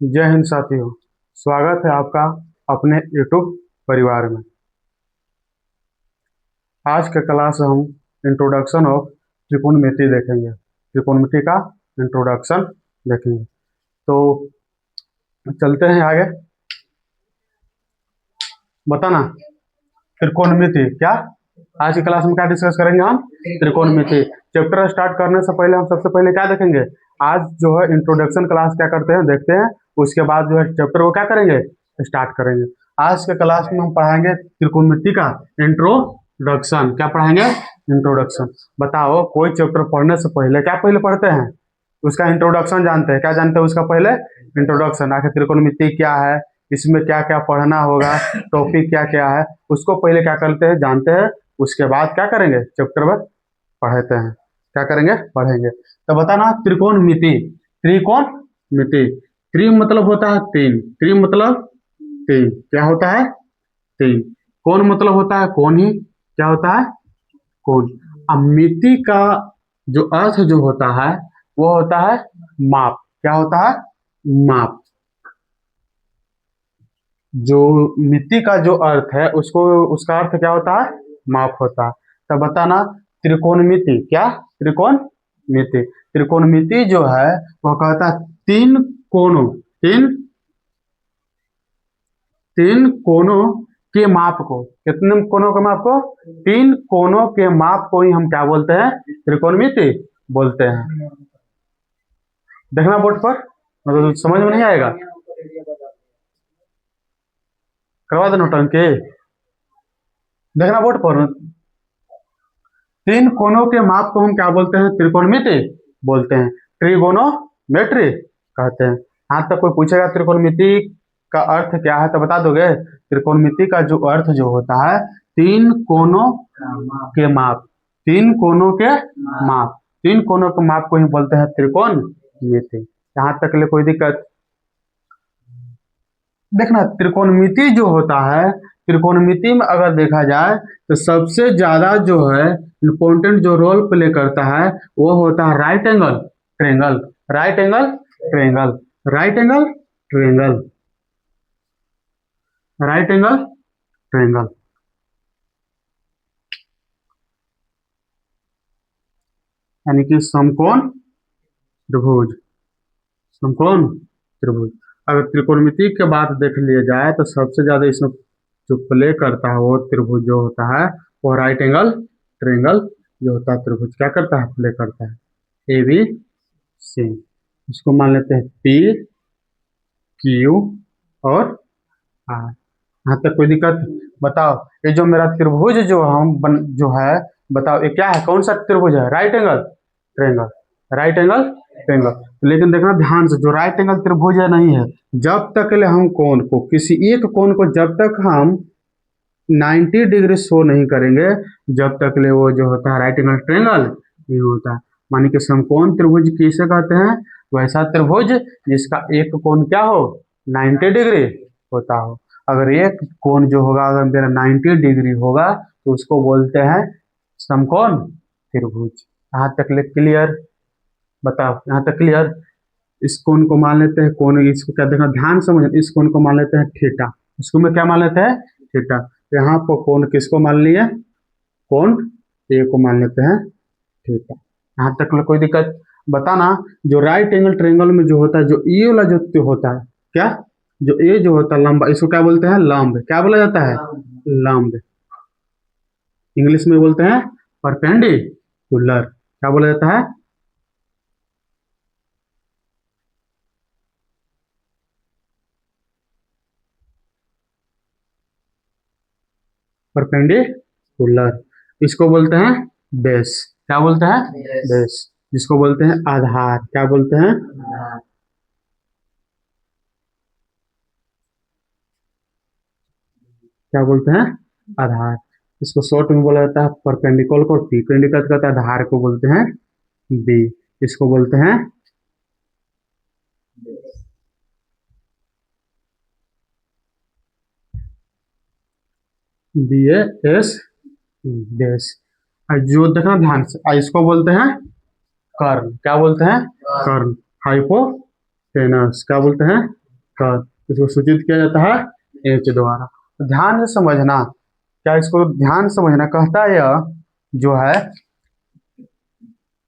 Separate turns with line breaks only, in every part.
जय हिंद साथियों। स्वागत है आपका अपने YouTube परिवार में। आज के क्लास हम इंट्रोडक्शन ऑफ त्रिकोणमिति देखेंगे। त्रिकोणमिति का इंट्रोडक्शन देखेंगे। तो चलते हैं आगे। बताना त्रिकोणमिति क्या, आज की क्लास में क्या डिस्कस करेंगे हम? त्रिकोणमिति। चैप्टर स्टार्ट करने से पहले हम सबसे पहले क्या देखेंगे? आज जो है इंट्रोडक्शन क्लास क्या करते हैं देखते हैं, उसके बाद जो है चैप्टर को क्या करेंगे, स्टार्ट करेंगे। आज के क्लास में हम पढ़ाएंगे त्रिकोणमिति का इंट्रोडक्शन। क्या पढ़ाएंगे? इंट्रोडक्शन। बताओ, कोई चैप्टर पढ़ने से पहले क्या पहले पढ़ते हैं? उसका इंट्रोडक्शन जानते हैं। क्या जानते हैं उसका पहले? इंट्रोडक्शन। आखिर त्रिकोणमिति क्या है, इसमें क्या क्या पढ़ना होगा, टॉपिक क्या क्या है, उसको पहले क्या करते हैं, जानते हैं। उसके बाद क्या करेंगे, चैप्टर में पढ़ते हैं। क्या करेंगे? पढ़ेंगे। तो बताना त्रिकोणमिति। त्रिकोणमिति, त्रि मतलब होता है तीन। त्रि मतलब तीन। क्या होता है? तीन। कोण मतलब होता है कोण ही। क्या होता है? कोण। अब मिति का जो अर्थ जो होता है वो होता है माप। क्या होता है? माप। जो मिति का जो अर्थ है उसको, उसका अर्थ क्या होता है? माप होता है। तो बताना त्रिकोणमिति क्या? त्रिकोणमिति। त्रिकोणमिति जो है वो कहता है तीन कोणों, तीन तीन कोणों के माप को। कितने कोणों के माप को? तीन कोणों के माप को ही हम क्या बोलते हैं? त्रिकोणमिति बोलते हैं। देखना बोर्ड पर, मतलब समझ में नहीं आएगा करवा दो नौटंकी। देखना बोर्ड पर, तीन कोणों के माप को हम क्या बोलते हैं? त्रिकोणमिति बोलते हैं। ट्रिगोनोमेट्री कहते हैं। यहाँ तक कोई पूछेगा त्रिकोणमिति का अर्थ क्या है तो बता दोगे? त्रिकोणमिति का जो अर्थ जो होता है, तीन कोणों के माप। तीन कोणों के माप। तीन कोणों के माप को ही बोलते हैं त्रिकोणमिति। यहाँ तक ले कोई दिक्कत? देखना त्रिकोणमिति जो होता है, त्रिकोणमिति में अगर देखा जाए तो सबसे ज्यादा जो है इंपॉर्टेंट जो रोल प्ले करता है वो होता है right angle triangle. Right angle triangle. Right angle triangle. Right angle triangle. यानी कि समकोण त्रिभुज। समकोण त्रिभुज। अगर त्रिकोणमिति के बात देख लिया जाए तो सबसे ज्यादा इसमें जो प्ले करता है वो त्रिभुज जो होता है वो राइट एंगल ट्रेंगल जो होता है त्रिभुज क्या करता है? प्ले करता है। ए बी सी, इसको मान लेते हैं पी क्यू और आर। यहाँ तक कोई दिक्कत? बताओ, ये जो मेरा त्रिभुज जो जो है, बताओ ये क्या है? कौन सा त्रिभुज है? Right angle triangle. Right angle triangle. लेकिन देखना ध्यान से, जो राइट एंगल त्रिभुज है नहीं है, जब तक ले हम कोण को, किसी एक कोण को जब तक हम 90 डिग्री शो नहीं करेंगे, जब तक ले वो जो होता है राइट एंगल ट्रेंगल नहीं होता है। मानी कि समकोण त्रिभुज किसे कहते हैं? वैसा त्रिभुज जिसका एक कोण क्या हो? 90 डिग्री होता हो। अगर एक कोण जो होगा अगर मेरा 90 डिग्री होगा तो उसको बोलते हैं समकोण त्रिभुज। यहाँ तक ले क्लियर? बताओ, यहाँ तक क्लियर? इस कोण को मान लेते हैं कोण, इसको क्या देखना ध्यान समझ, इस कोण को मान लेते हैं थीटा। इसको में क्या मान लेते हैं? थीटा। यहाँ पर कोण किसको मान लिए? कोण ए को मान लेते हैं थीटा। यहाँ तक में कोई दिक्कत? बताना जो राइट एंगल ट्रायंगल में जो होता है, जो ये वाला जो होता है क्या, जो ए जो होता है लंबा, इसको क्या बोलते हैं? लंब। क्या बोला जाता है? लंब। इंग्लिश में बोलते हैं परपेंडिकुलर। क्या बोला जाता है? परपेंडिकुलर। इसको बोलते हैं बेस। क्या बोलते हैं? बेस। जिसको बोलते हैं आधार। क्या बोलते हैं? क्या बोलते हैं? आधार। इसको शॉर्ट में बोला जाता है परपेंडिकुलर को टी, पेंडिकुलर कहता है, आधार को बोलते हैं बी। इसको बोलते हैं बी ए एस, बेस। जो देखना ध्यान से, इसको बोलते हैं कर्ण। क्या बोलते हैं? कर्ण। हाइपोटेनस। क्या बोलते हैं? कर, इसको सूचित किया जाता है एच द्वारा। तो ध्यान से समझना, क्या इसको ध्यान से समझना, कहता है यह जो है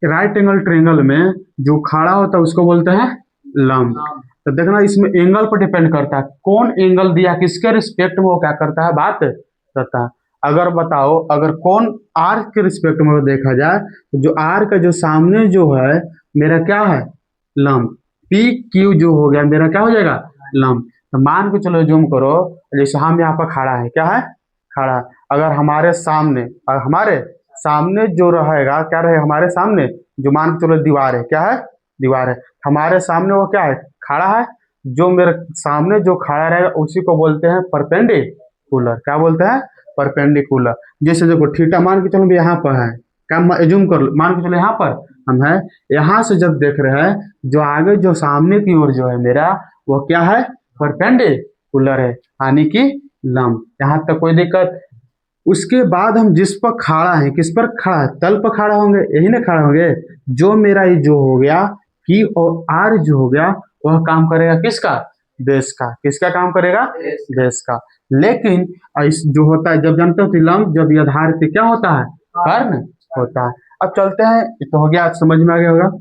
राइट एंगल ट्रायंगल में जो खड़ा होता है उसको बोलते हैं लंब। तो देखना इसमें एंगल पर डिपेंड करता है, कौन एंगल दिया किसके रिस्पेक्ट में वो क्या करता है, बात करता है। अगर बताओ, अगर कौन आर के रिस्पेक्ट में देखा जाए तो जो आर का जो सामने जो है मेरा क्या है, लंब। पी क्यू जो हो गया मेरा क्या हो जाएगा, लंब। तो मान के चलो जूम करो, जैसे हम यहाँ पर खड़ा है, क्या है, खड़ा। अगर हमारे सामने जो रहेगा, क्या रहे हमारे सामने, जो मान के चलो दीवार है, क्या है, दीवार है। हमारे सामने वो क्या है, खड़ा है। जो मेरे सामने जो खड़ा रहेगा उसी को बोलते हैं परपेंडिकुलर। क्या बोलते हैं, परपेंडिकुलर। जैसे देखो थीटा मान के चलो भी यहाँ पर है, क्या जूम कर लो, मान के चलो यहाँ पर हम है, यहाँ से जब देख रहे हैं जो आगे जो सामने की ओर जो है मेरा वो क्या है, परपेंडिकुलर है, यानी कि लंब। यहाँ तक कोई दिक्कत। उसके बाद हम जिस पर खड़ा है, किस पर खड़ा है, तल पर खड़ा होंगे, यही ना खड़ा होंगे। जो मेरा ये जो हो गया P और R जो हो गया वह काम करेगा किसका, बेस का। किसका काम करेगा, बेस का। लेकिन जो होता है, जब जानते हो लंब जब ये आधार पे क्या होता है, कर्ण होता है। अब चलते हैं, तो हो गया, समझ में आ गया होगा।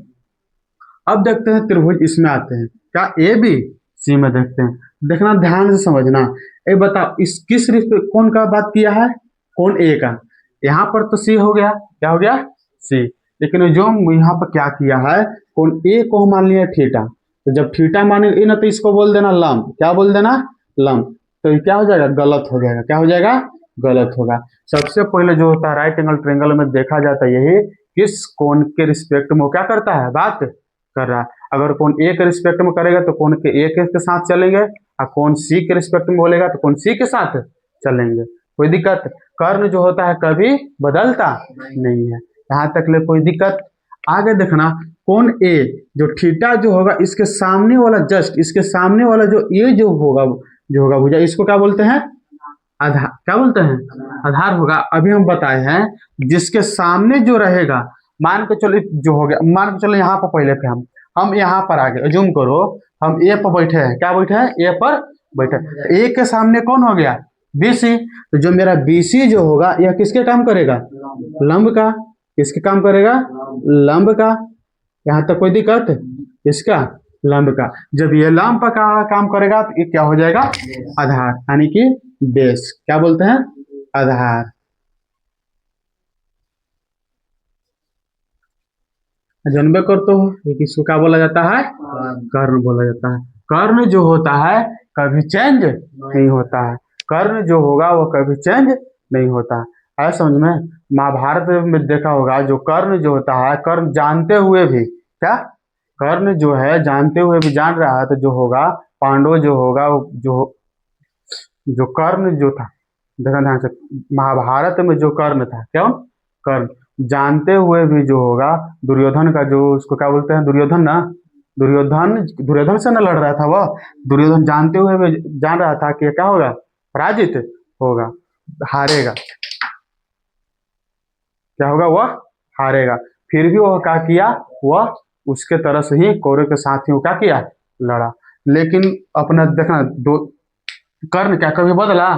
अब देखते हैं त्रिभुज, इसमें आते हैं, क्या ए बी सी में देखते हैं। देखना ध्यान से समझना। ए बताओ इस किस रिश्ते कौन का बात किया है, कौन ए का। यहाँ पर तो सी हो गया, क्या हो गया, सी। लेकिन जो यहाँ पर क्या किया है, कौन ए को मान लिया थीटा। तो जब थीटा माने ए ना तो इसको बोल देना लंब। क्या बोल देना, लंब। तो ये क्या हो जाएगा, गलत हो जाएगा। क्या हो जाएगा, गलत होगा। सबसे पहले जो होता है राइट एंगल ट्रायंगल में देखा जाता है यही, किस कोण के रिस्पेक्ट में वो क्या करता है, बात कर रहा है। अगर कौन ए के रिस्पेक्ट में करेगा तो कौन के ए के साथ चलेंगे, और कौन सी के रिस्पेक्ट में बोलेगा तो कौन सी के साथ चलेंगे। कोई दिक्कत। कर्ण जो होता है कभी बदलता नहीं है, यहाँ तक ले कोई दिक्कत। आगे देखना, कौन ए जो थीटा जो होगा इसके सामने वाला, जस्ट इसके सामने वाला जो ए जो होगा भुजा, इसको क्या बोलते हैं, आधार। क्या बोलते हैं, आधार होगा। अभी हम बताए हैं जिसके सामने जो रहेगा, मान के चलो जो हो गया, मान के चलो यहाँ पर पहले थे हम यहाँ पर आगे जूम करो, हम ए पर बैठे हैं, क्या बैठे हैं, ए पर बैठे। ए के सामने कौन हो गया, बीसी। तो जो मेरा बीसी जो होगा यह किसके काम करेगा, लंब का। किसके काम करेगा, लंब का। यहाँ तक कोई दिक्कत, इसका लंब का। जब ये लंब का काम करेगा तो ये क्या हो जाएगा, आधार, यानी कि बेस। क्या बोलते हैं, आधार। जानबे करते हो ये किसको क्या बोला जाता है, कर्ण बोला जाता है। कर्ण जो होता है कभी चेंज नहीं होता है। कर्ण जो होगा वो कभी चेंज नहीं होता है, समझ में। महाभारत में देखा होगा जो कर्ण जो होता है, कर्ण जानते हुए भी क्या, कर्ण जो है जानते हुए भी जान रहा है तो जो होगा पांडव जो होगा जो जो कर्ण जो था, देखा ध्यान से, महाभारत में जो कर्ण था, क्यों, कर्ण जानते हुए भी जो होगा दुर्योधन का जो, उसको क्या बोलते हैं, दुर्योधन ना, दुर्योधन से ना लड़ रहा था वह। दुर्योधन जानते हुए भी जान रहा था कि क्या होगा, पराजित होगा, हारेगा। क्या होगा, वह हारेगा। फिर भी वह क्या किया, वह उसके तरह से ही कौरव के साथ ही वो क्या किया, लड़ा। लेकिन अपना देखना दो, कर्ण क्या कभी बदला,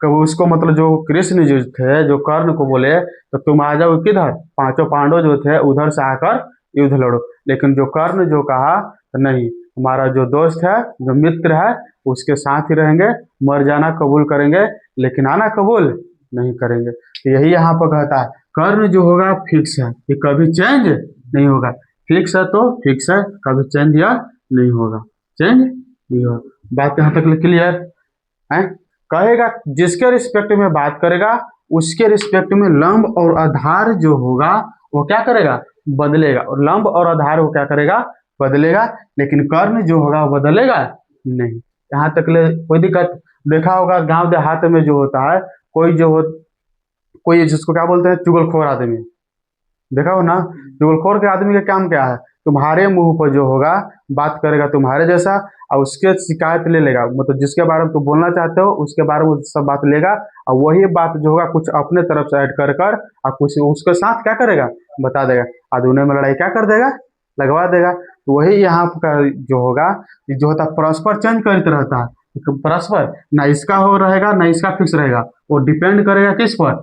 कभी उसको मतलब जो कृष्ण जो थे जो कर्ण को बोले तो तुम आ जाओ किधर, पांचों पांडव जो थे उधर से आकर युद्ध लड़ो। लेकिन जो कर्ण जो कहा नहीं, हमारा जो दोस्त है जो मित्र है उसके साथ ही रहेंगे, मर जाना कबूल करेंगे लेकिन आना कबूल नहीं करेंगे। तो यही यहाँ पर कहता है कर्ण जो होगा फिक्स है, ये कभी चेंज नहीं होगा। फिक्स है तो फिक्स है, कभी चेंज या नहीं होगा, चेंज नहीं होगा। बात यहाँ तक क्लियर है। कहेगा जिसके रिस्पेक्ट में बात करेगा उसके रिस्पेक्ट में लंब और आधार जो होगा वो क्या करेगा, बदलेगा। और लंब और आधार वो क्या करेगा, बदलेगा। लेकिन कर्ण जो होगा वो बदलेगा नहीं। यहाँ तक ले कोई दिक्कत। देखा होगा गांव देहात में जो होता है, कोई जो हो, कोई जिसको क्या बोलते हैं चुगलखोर आदमी, देखा हो ना। चुगलखोर के आदमी का काम क्या है, तुम्हारे मुंह पर जो होगा बात करेगा तुम्हारे जैसा, और उसके शिकायत ले लेगा, मतलब जिसके बारे में तुम बोलना चाहते हो उसके बारे में सब बात लेगा, और वही बात जो होगा कुछ अपने तरफ से ऐड कर कर और कुछ उसके साथ क्या करेगा, बता देगा। और दोनों में लड़ाई क्या कर देगा, लगवा देगा। तो वही यहाँ का जो होगा, ये जो होता है परस्पर चेंज करते रहता है, परस्पर ना इसका हो रहेगा ना इसका फिक्स रहेगा, वो डिपेंड करेगा किस पर,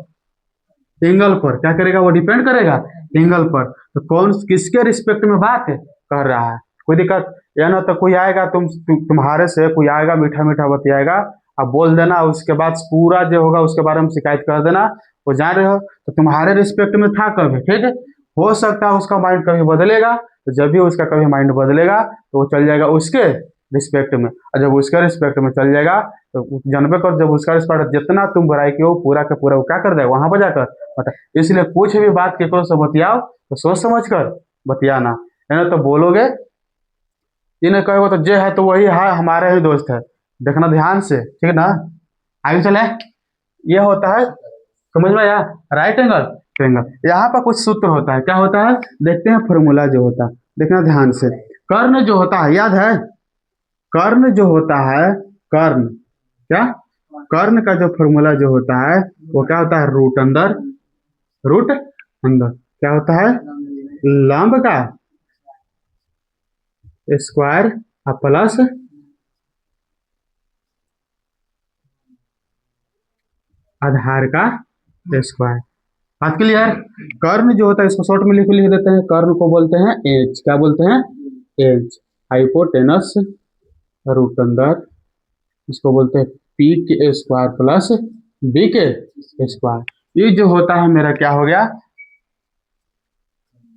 एंगल पर। क्या करेगा, वो डिपेंड करेगा एंगल पर। तो कौन किसके रिस्पेक्ट में बात कर रहा है, कोई दिक्कत या ना। तो कोई आएगा तुम्हारे से कोई आएगा मीठा मीठा बतियाएगा, अब बोल देना, उसके बाद पूरा जो होगा उसके बारे में शिकायत कर देना। वो जान रहे हो तो तुम्हारे रिस्पेक्ट में था कभी, ठीक है। हो सकता है उसका माइंड कभी बदलेगा, तो जब भी उसका कभी माइंड बदलेगा तो वो चल जाएगा उसके रिस्पेक्ट में, और जब उसके रिस्पेक्ट में चल जाएगा तो जानबे कर, जब उसका रिस्पेक्ट जितना तुम बुराई की हो पूरा का पूरा वो क्या कर देगा वहां पर जाकर, मतलब इसलिए कुछ भी बात केकरो से बतियाओ तो सोच समझ कर बतियाना, है ना। तो बोलोगे इन्हें कहोगे तो जे है तो वही है, हमारे ही दोस्त है, देखना ध्यान से, ठीक है ना। आगे चले, ये होता है, समझ में आया, राइट एंगल ट्रायंगल। यहाँ पर कुछ सूत्र होता है, क्या होता है, देखते हैं फॉर्मूला जो होता है, देखना ध्यान से। कर्ण जो होता है, याद है, कर्ण जो होता है, कर्ण, क्या, कर्ण का जो फॉर्मूला जो होता है वो क्या होता है, रूट अंदर, रूट अंदर क्या होता है, लंब का स्क्वायर प्लस आधार का स्क्वायर। बात क्लियर। कर्ण जो होता है इसको शॉर्ट में लिख देते हैं, कर्ण को बोलते हैं एच, क्या बोलते हैं, एच, हाइपोटेनस रूट अंदर, इसको बोलते हैं पी के स्क्वायर प्लस बी के स्क्वायर। ये जो होता है मेरा क्या हो गया,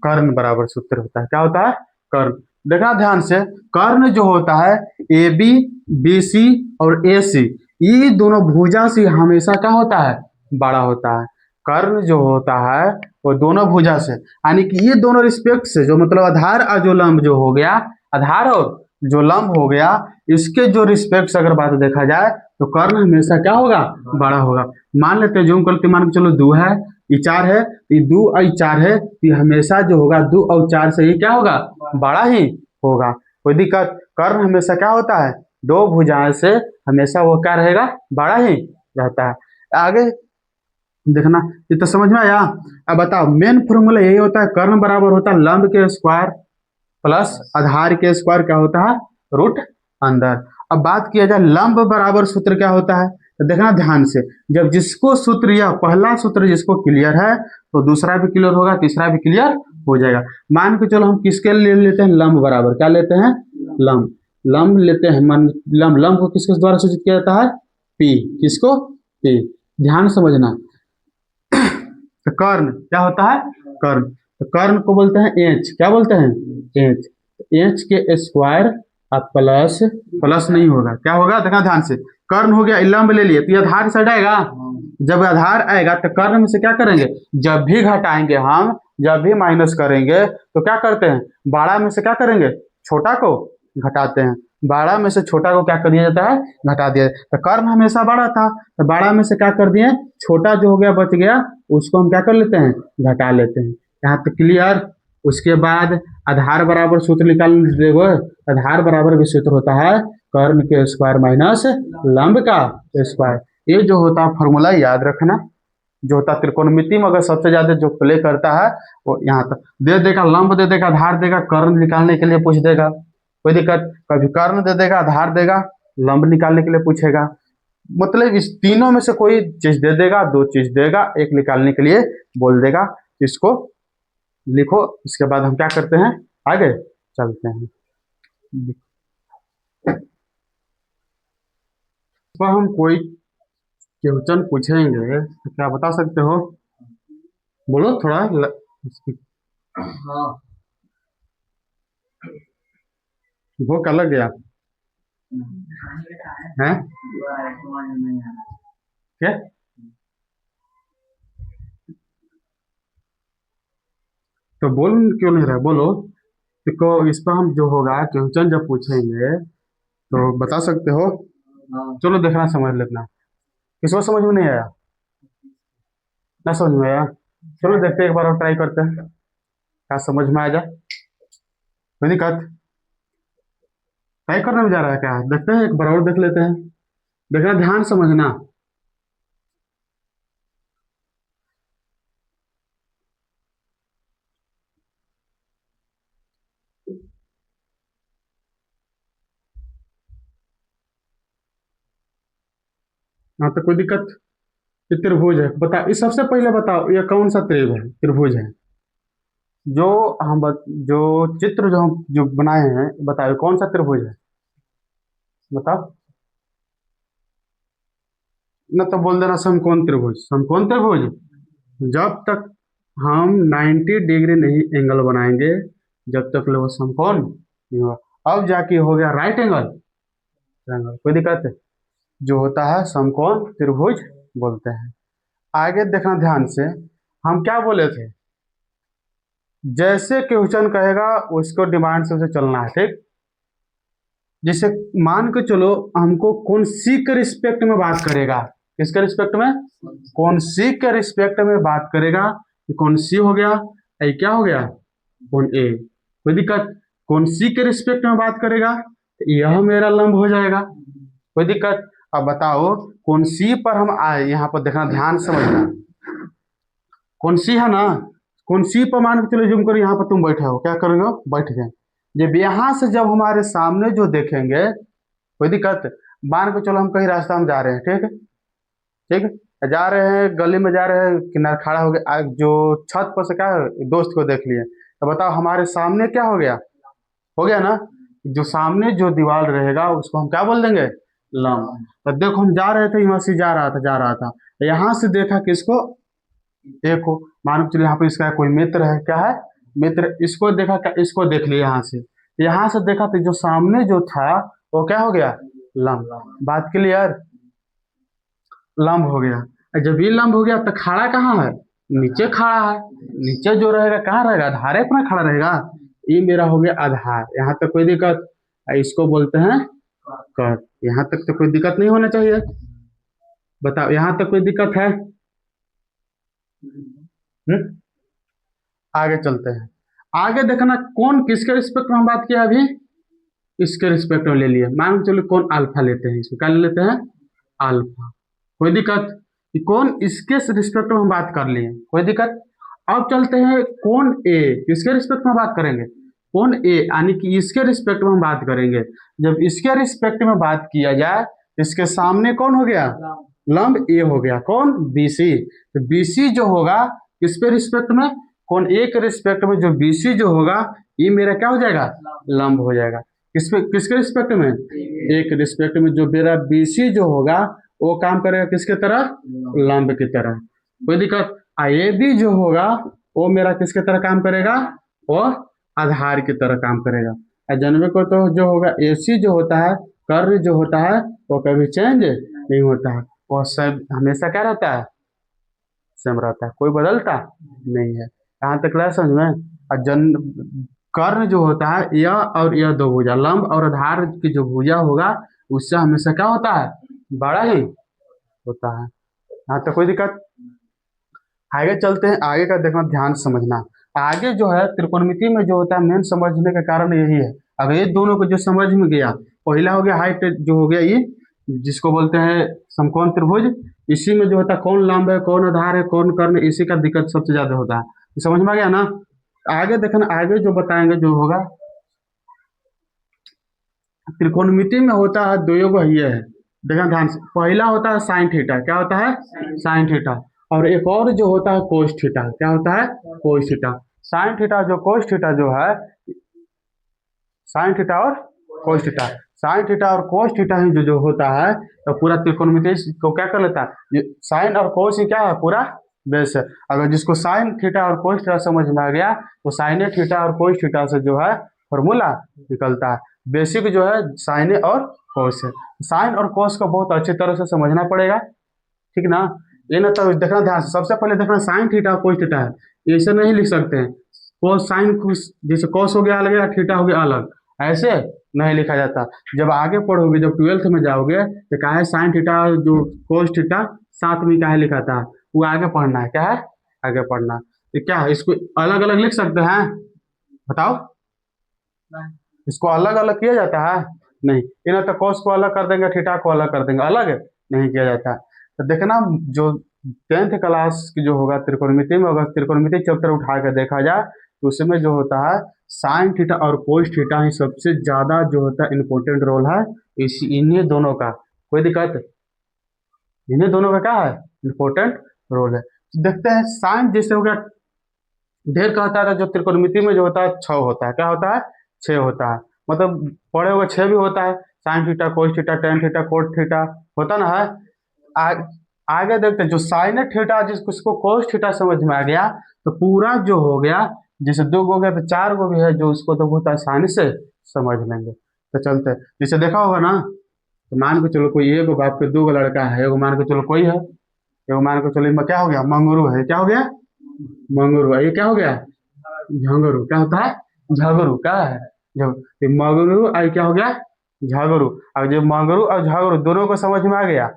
कर्ण बराबर सूत्र होता है, क्या होता है, कर्ण। देखना ध्यान से, कर्ण जो होता है ए बी, बी सी और ए सी, ये दोनों भुजा से हमेशा क्या होता है, बड़ा होता है। कर्ण जो होता है वो दोनों भुजा से, यानी कि ये दोनों रिस्पेक्ट से, जो मतलब आधार और जो लंब जो हो गया, आधार और जो लंब हो गया, इसके जो रिस्पेक्ट से अगर बात देखा जाए तो कर्ण हमेशा क्या होगा, बड़ा होगा। मान लेते हैं, जो करते मान के चलो दो है, ये चार है, ये दो और चार है, ये हमेशा जो होगा दो और चार से ये क्या होगा, बड़ा ही होगा। कोई दिक्कत, कर्ण हमेशा क्या होता है, दो भुजाएं से हमेशा वो क्या रहेगा, बड़ा ही रहता है। आगे देखना, ये तो समझ में आया। अब बताओ, मेन फॉर्मूला यही होता है, कर्ण बराबर होता है लंब के स्क्वायर प्लस आधार के स्क्वायर, क्या होता है, रूट अंदर। अब बात किया जाए लंब बराबर सूत्र क्या होता है, तो देखना ध्यान से, जब जिसको सूत्र या पहला सूत्र जिसको क्लियर है तो दूसरा भी क्लियर होगा, तीसरा भी क्लियर हो जाएगा। मान के चलो हम किसके लिए लेते हैं, लंब बराबर, क्या लेते हैं, लंब, लंब लेते हैं, मान लंब, लंब को किसके द्वारा सूचित किया जाता है, पी, किसको, पी। ध्यान समझना, तो कर्ण क्या होता है, कर्ण, तो कर्ण को बोलते हैं एच, क्या बोलते हैं, एच, एच के स्क्वायर अब प्लस, प्लस नहीं होगा, क्या होगा, देखना ध्यान से, कर्ण हो गया, लंब ले लिए तो ये आधार साइड आएगा, जब आधार आएगा तो कर्ण में से क्या करेंगे, जब भी घटाएंगे हम, जब भी माइनस करेंगे तो क्या करते हैं, बड़ा में से क्या करेंगे, छोटा को घटाते हैं, बड़ा में से छोटा को क्या कर दिया जाता है, घटा दिया। तो कर्ण हमेशा बड़ा था, तो बड़ा में से क्या कर दिए, छोटा जो हो गया बच गया, उसको हम क्या कर लेते हैं, घटा लेते हैं। यहाँ तक क्लियर। उसके बाद आधार बराबर सूत्र निकाल देखो, आधार बराबर भी सूत्र होता है कर्ण के स्क्वायर माइनस लंब का स्क्वायर। ये जो होता है फॉर्मूला याद रखना, जो होता है त्रिकोणमिति में अगर सबसे ज्यादा जो प्ले करता है वो यहाँ तक दे देगा, लंब दे देगा, आधार देगा, कर्ण निकालने के लिए पूछ देगा, कोई दिक्कत, कभी कर्ण दे देगा, आधार देगा, लंब निकालने के लिए पूछेगा, मतलब इस तीनों में से कोई चीज दे देगा, दो चीज देगा, एक निकालने के लिए बोल देगा। इसको लिखो, इसके बाद हम क्या करते हैं, आगे चलते हैं। तो हम कोई क्वेश्चन पूछेंगे तो क्या बता सकते हो, बोलो थोड़ा हाँ, वो क्या लग गया है, क्या, तो बोल क्यों नहीं रहा, बोलो। देखो इस पर हम जो होगा क्वेश्चन जब पूछेंगे तो बता सकते हो, चलो देखना समझ लेना, किसको समझ में नहीं आया, ना समझ में आया, चलो देखते हैं, एक बार और ट्राई करते हैं, क्या समझ में आ जाए, कोई दिक्कत, ट्राई करने में जा रहा है क्या, देखते हैं एक बार और देख लेते हैं, देखना ध्यान समझना। यहाँ तक कोई दिक्कत? ये त्रिभुज है, बता इस सबसे पहले बताओ ये कौन सा त्रिभुज है? जो जो चित्र जो बनाए हैं, बताओ कौन सा त्रिभुज है? बताओ। न तो बोल देना समकोण त्रिभुज, समकोण त्रिभुज। जब तक हम 90 डिग्री नहीं एंगल बनाएंगे, जब तक वो समकोण नहीं होगा। अब जाके हो गया राइट एंगल ट्रायंगल, कोई दिक्कत है? जो होता है समकोण त्रिभुज बोलते हैं। आगे देखना ध्यान से, हम क्या बोले थे? जैसे क्वेश्चन कहेगा उसको डिमांड से उसे चलना है, ठीक? जैसे मान के चलो हमको कौन सी के रिस्पेक्ट में बात करेगा, किसके रिस्पेक्ट में? कौन सी के रिस्पेक्ट में बात करेगा? ये कौन सी हो गया, ये क्या हो गया? कौन ए। कोई दिक्कत? कौन सी के रिस्पेक्ट में बात करेगा तो यह मेरा लंब हो जाएगा। कोई दिक्कत? अब बताओ कौन सी पर हम आए, यहाँ पर देखना, ध्यान से समझना। कौन सी है ना, कौन सी पर मान के चलो जूम करो, यहाँ पर तुम बैठे हो, क्या करोगे? बैठ गए। जब यहाँ से जब हमारे सामने जो देखेंगे, कोई दिक्कत? मान के चलो हम कहीं रास्ता में जा रहे हैं, ठीक है? ठीक है, जा रहे हैं, गली में जा रहे हैं, किनारे खड़ा हो गया, जो छत पर से क्या है, दोस्त को देख लिए, तो बताओ हमारे सामने क्या हो गया? हो गया ना? जो सामने जो दीवार रहेगा उसको हम क्या बोल देंगे? लंब। तो देखो हम जा रहे थे, यहाँ से जा रहा था, यहाँ से देखा किसको? देखो मान के चलिए यहाँ पे इसका कोई मित्र है, क्या है? मित्र। इसको देखा, क्या इसको देख लिया यहाँ से देखा तो जो सामने जो था वो क्या हो गया? लंब। बात क्लियर? लंब हो गया। जब ये लंब हो गया तो खड़ा कहाँ है? नीचे खड़ा है। नीचे जो रहेगा कहाँ रहेगा? आधार पर खड़ा रहेगा। ये मेरा हो गया आधार। यहाँ तक कोई दिक्कत? इसको बोलते हैं कर। यहाँ तक तो कोई दिक्कत नहीं होना चाहिए। बताओ यहाँ तक कोई दिक्कत है? आगे चलते हैं। आगे देखना कौन किसके रिस्पेक्ट में हम बात किया अभी? इसके रिस्पेक्ट में ले लिए। मान के चलो कौन अल्फा लेते हैं, इसमें क्या ले लेते हैं? अल्फा। कोई दिक्कत? कि कौन इसके रिस्पेक्ट में हम बात कर लिए, कोई दिक्कत? अब चलते हैं कौन ए, किसके रिस्पेक्ट में बात करेंगे? कौन ए यानी कि इसके रिस्पेक्ट में हम बात करेंगे। जब इसके रिस्पेक्ट में बात किया जाए, इसके सामने कौन हो गया? लंब ए हो गया। कौन? बीसी। तो बीसी जो होगा किसके रिस्पेक्ट में? कौन ए के रिस्पेक्ट में जो बीसी जो होगा, ये मेरा क्या हो जाएगा? लंब हो जाएगा। किसके रिस्पेक्ट में? ए के रिस्पेक्ट में जो मेरा बीसी जो होगा वो काम करेगा किसके तरह? लंब की तरह। कोई दिक्कत? ए बी जो होगा वो मेरा किसके तरह काम करेगा? वो आधार की तरह काम करेगा। जनवे को तो जो होगा ए सी जो होता है, कर्व जो होता है वो कभी चेंज नहीं होता है, वो सब हमेशा क्या रहता है? सेम रहता है, कोई बदलता नहीं है। यहाँ तक क्लास समझ में? और कर्ण जो होता है यह दो भुजा, लंब और आधार की जो भुजा होगा उससे हमेशा क्या होता है? बड़ा ही होता है। यहाँ तक कोई दिक्कत? आगे चलते हैं। आगे का देखना, ध्यान से समझना। आगे जो है त्रिकोणमिति में जो होता है मेन समझने का कारण यही है। अब ये दोनों को जो समझ में गया, पहला हो गया हाइट जो हो गया ये, जिसको बोलते हैं समकोण त्रिभुज। इसी में जो होता है कौन लंब है, कौन आधार है, कौन कर्ण, इसी का दिक्कत सबसे ज्यादा होता है। समझ में आ गया ना? आगे देखना, आगे जो बताएंगे जो होगा त्रिकोणमिति में होता है दो ये है। देखना ध्यान से, पहला होता है साइन थीटा। क्या होता है? Sine theta. और एक और जो होता है कोस थीटा। क्या होता है? Cos theta. साइन थीटा जो कोस थीटा जो है, साइन थीटा और कोस थीटा, साइन थीटा और कोस थीटा ही जो जो होता है तो पूरा त्रिकोणमिति को क्या कर लेता है? साइन और कोस ही क्या है? पूरा बेस है। अगर जिसको साइन थीटा और कोस थीटा समझ में आ गया तो साइन थीटा और कोस थीटा से जो है फॉर्मूला निकलता है। बेसिक जो है साइन और कोस है। साइन और कोस को बहुत अच्छी तरह से समझना पड़ेगा, ठीक ना? ये ना तो देखना ध्यान से, सबसे पहले देखना साइन थीटा और कोस थीटा है, ऐसे नहीं लिख सकते हैं। कोस साइन जैसे कोस हो गया अलग है, थीटा हो गया अलग, ऐसे नहीं लिखा जाता। जब आगे पढ़ोगे, जब 12th में जाओगे तो क्या है साइन थीटा जो कोस थीटा साथ में क्या है लिखा था, वो आगे पढ़ना है। क्या है? आगे पढ़ना। तो क्या है, इसको अलग अलग लिख सकते हैं? बताओ। इसको अलग अलग किया जाता है? नहीं। इन्हें तो कोस को अलग कर देंगे, थीटा को अलग कर देंगे, अलग नहीं किया जाता। तो देखना जो 10th क्लास की जो होगा त्रिकोणमिति में, अगर त्रिकोणमिति चैप्टर उठा कर देखा जाए तो उसमें जो होता है साइन थीटा और कोस थीटा ही सबसे ज्यादा जो होता है इम्पोर्टेंट रोल है इन्हीं दोनों का। कोई दिक्कत? इन्हीं दोनों का क्या है, इंपॉर्टेंट रोल है। देखते हैं साइन जैसे हो गया, ढेर का होता है जो त्रिकोणमिति में जो होता है छह होता है, क्या होता है, छह होता है। मतलब पढ़े हुए छह भी होता है, sine theta cos theta tan theta cot theta होता ना है। आ, आगे देखते हैं जो साइन थीटा जिसको कोस थीटा समझ में आ गया तो पूरा जो हो गया, जैसे दो गो हो गया तो चार गो भी है जो उसको तो बहुत आसानी से समझ लेंगे। तो चलते हैं, जैसे देखा होगा ना, तो मान के चलो कोई एक बाप के दो गो लड़का है, एगो मान के चलो कोई है, एगो मान के चलो इनमें क्या हो गया, मंगरू है, क्या हो गया, मंगरू है, ये क्या हो गया, झंगरू, क्या होता है, झगरू, क्या है, ये मगरू और क्या हो गया, झगरू। अब जब मंगरू और झगरू दोनों को समझ में आ गया,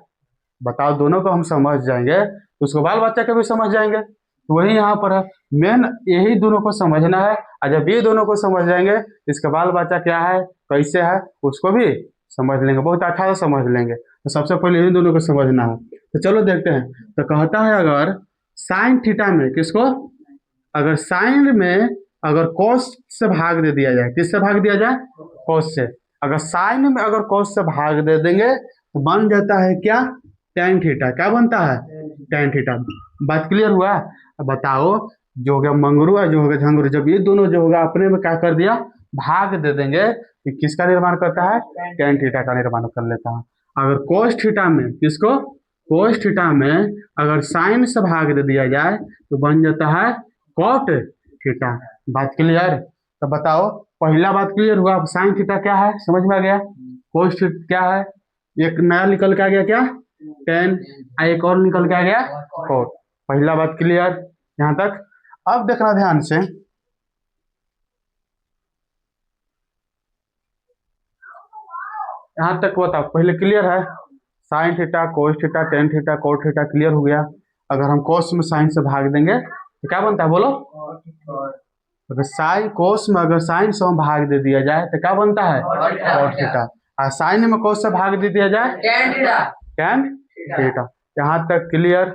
बताओ दोनों को हम समझ जाएंगे तो उसको बाल बच्चा के भी समझ जाएंगे, तो वही यहाँ पर है, मेन यही दोनों को समझना है। और जब ये दोनों को समझ जाएंगे इसका बाल बच्चा क्या है, कैसे है, उसको भी समझ लेंगे, बहुत अच्छा से समझ लेंगे। तो सबसे पहले इन दोनों को समझना है। तो चलो देखते हैं। तो कहता है अगर साइन थीटा में किसको, अगर साइन में अगर cos से भाग दे दिया जाए, किससे भाग दिया जाए, cos से, अगर साइन में अगर cos से भाग दे देंगे तो बन जाता है क्या, tan थीटा, क्या बनता है, tan थीटा। बात क्लियर हुआ। अब बताओ जो हो गया मंगरू और जो हो गया झंगरू, जब ये दोनों जो होगा अपने में क्या कर दिया, भाग दे देंगे, तो किसका निर्माण करता है, tan थीटा का निर्माण कर लेता है। अगर cos थीटा में किसको, cos थीटा में अगर साइन से भाग दे दिया जाए तो बन जाता है कॉट थीटा। बात क्लियर। तो बताओ पहला बात क्लियर हुआ, अब साइन थीटा क्या है समझ में आ गया, कोस थीटा क्या है, एक नया निकल के आ गया क्या, टेन, एक और निकल के आ गया कोट। पहला बात क्लियर यहाँ तक। अब देखना ध्यान से, यहाँ तक बताओ पहले क्लियर है, sine theta cos theta tan theta cot theta clear हो गया। अगर हम कोस में साइन से भाग देंगे तो क्या बनता है बोलो, अगर साइन कोस में अगर साइन से हम भाग दे दिया जाए तो क्या बनता है, कॉट थीटा। और साइन में कोस से भाग दे दिया जाए टेन थीटा। यहाँ तक क्लियर।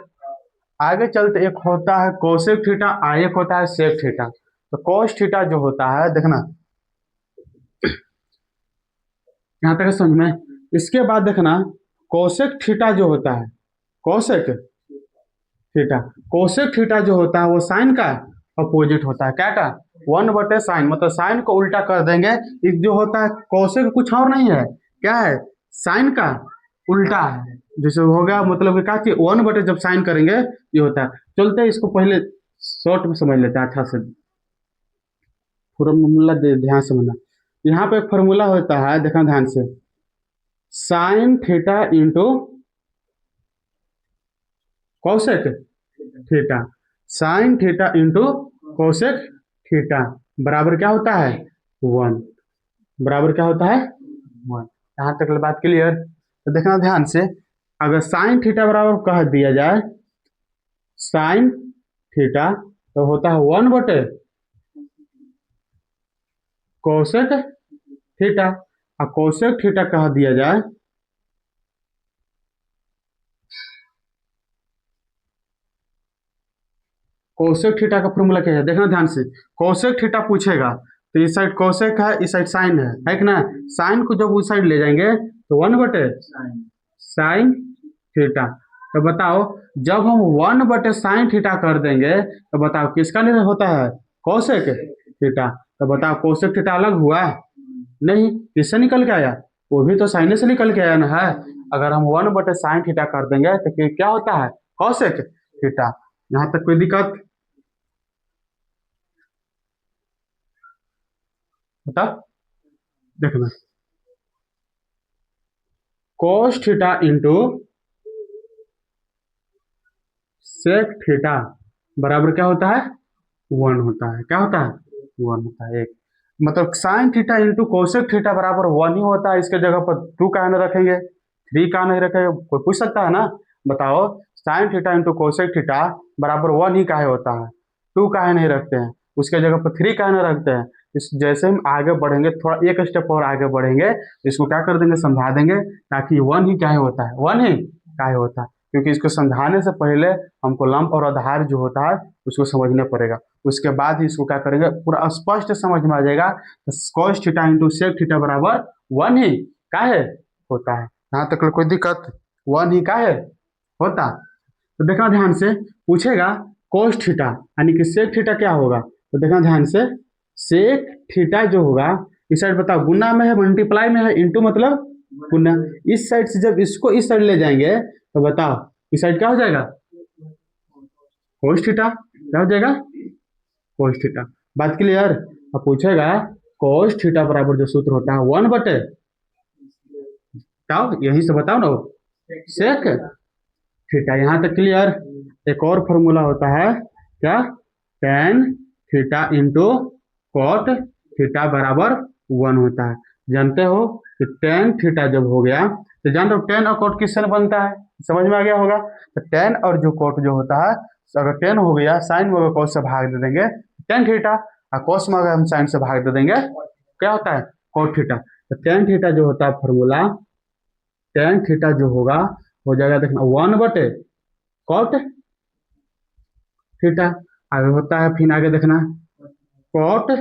आगे चलते, एक होता है कोसेक थीटा और एक होता है सेक थीटा। तो कोस थीटा जो होता है देखना, यहाँ तक समझ में। इसके बाद देखना कोसेक थीटा जो होता है, कोसेक थीटा, कोसेक थीटा जो होता है वो साइन का अपोजिट होता है, क्या का, वन बटे साइन, मतलब साइन को उल्टा कर देंगे। ये जो होता है कोसेक कुछ और नहीं है, क्या है, साइन का उल्टा है। जैसे हो गया मतलब कि क्या चीज, वन बटे जब साइन करेंगे ये होता है। चलते इसको पहले शॉर्ट में समझ लेते हैं अच्छा से, फॉर्मूला ध्यान से समझना। यहाँ पे एक फॉर्मूला होता है, देखना ध्यान से, sine theta into cosec theta, sine theta into cosec theta बराबर क्या होता है, वन, बराबर क्या होता है, वन। यहाँ तक बात क्लियर। तो देखना ध्यान से, अगर साइन थीटा बराबर कह दिया जाए, साइन थीटा तो होता है वन बटे कोसेक थीटा, और कोसेक थीटा कह दिया जाए, कोसेक थीटा का फॉर्मूला क्या है, देखना ध्यान से। कोसेक थीटा पूछेगा तो इस साइड कोसेक है, इस साइड साइन है कि ना, साइन को जब उस साइड ले जाएंगे तो वन बटे साइन थीटा। तो बताओ जब हम वन बटे साइन थीटा कर देंगे तो बताओ किसका निर्णय होता है, कोसेक थीटा। तो बताओ कोसेक थीटा अलग हुआ, नहीं, किससे निकल के आया, वो भी तो साइन से निकल के आया ना है। अगर हम वन बटे साइन थीटा कर देंगे तो क्या होता है, कोसेक थीटा। यहाँ तक कोई दिक्कत, बता देखना, cos theta into sec theta बराबर क्या होता है, वन होता है, क्या होता है, वन होता है। एक मतलब sine theta into cosec theta बराबर वन ही होता है। इसके जगह पर टू का न रखेंगे, थ्री का नहीं रखेंगे, कोई पूछ सकता है ना, बताओ sine theta into cosec theta बराबर वन ही काहे होता है, टू काहे नहीं रखते हैं, उसके जगह पर थ्री काहे नहीं रखते हैं। इस जैसे हम आगे बढ़ेंगे, थोड़ा एक स्टेप और आगे बढ़ेंगे, इसको क्या कर देंगे, समझा देंगे, ताकि वन ही काहे होता है, वन ही काहे होता है। क्योंकि इसको समझाने से पहले हमको लंब और आधार जो होता है उसको समझना पड़ेगा, उसके बाद ही इसको क्या करेंगे, पूरा स्पष्ट समझ में आ जाएगा। तो cos theta into sec theta बराबर वन ही काहे होता है। यहाँ तक कोई दिक्कत, वन ही काहे होता। तो देखना ध्यान से, पूछेगा कोस थीटा यानी कि सेक थीटा क्या होगा, तो देखना ध्यान से, सेक थीटा जो होगा, इस साइड बताओ गुना में है मल्टीप्लाई में है, इंटू मतलब गुना। इस साइड से जब इसको इस साइड ले जाएंगे तो बताओ इस साइड क्या हो जाएगा, कोस थीटा। क्या हो जाएगा, कोस थीटा। बात क्लियर। अब पूछेगा कोस थीटा बराबर जो सूत्र होता है 1/, बताओ यहीं से बताओ ना, सेक थीटा। यहाँ तक क्लियर। एक और फॉर्मूला होता है क्या, tan theta into cot theta बराबर 1 होता है। जानते हो कि टेन थीटा जब हो गया तो जानते हो टेन और कॉट किससे बनता है, समझ में आ गया होगा। तो टेन और जो कॉट जो होता है, तो अगर टेन हो गया साइन में अगर कॉस से भाग दे देंगे टेन थीटा, और कॉस में अगर हम साइन से भाग दे देंगे क्या होता है, कॉट थीटा। तो टेन थीटा जो होता है फॉर्मूला, टेन थीटा जो होगा हो जाएगा देखना 1/, कॉट थीटा। आगे होता है फिर आगे देखना, कॉट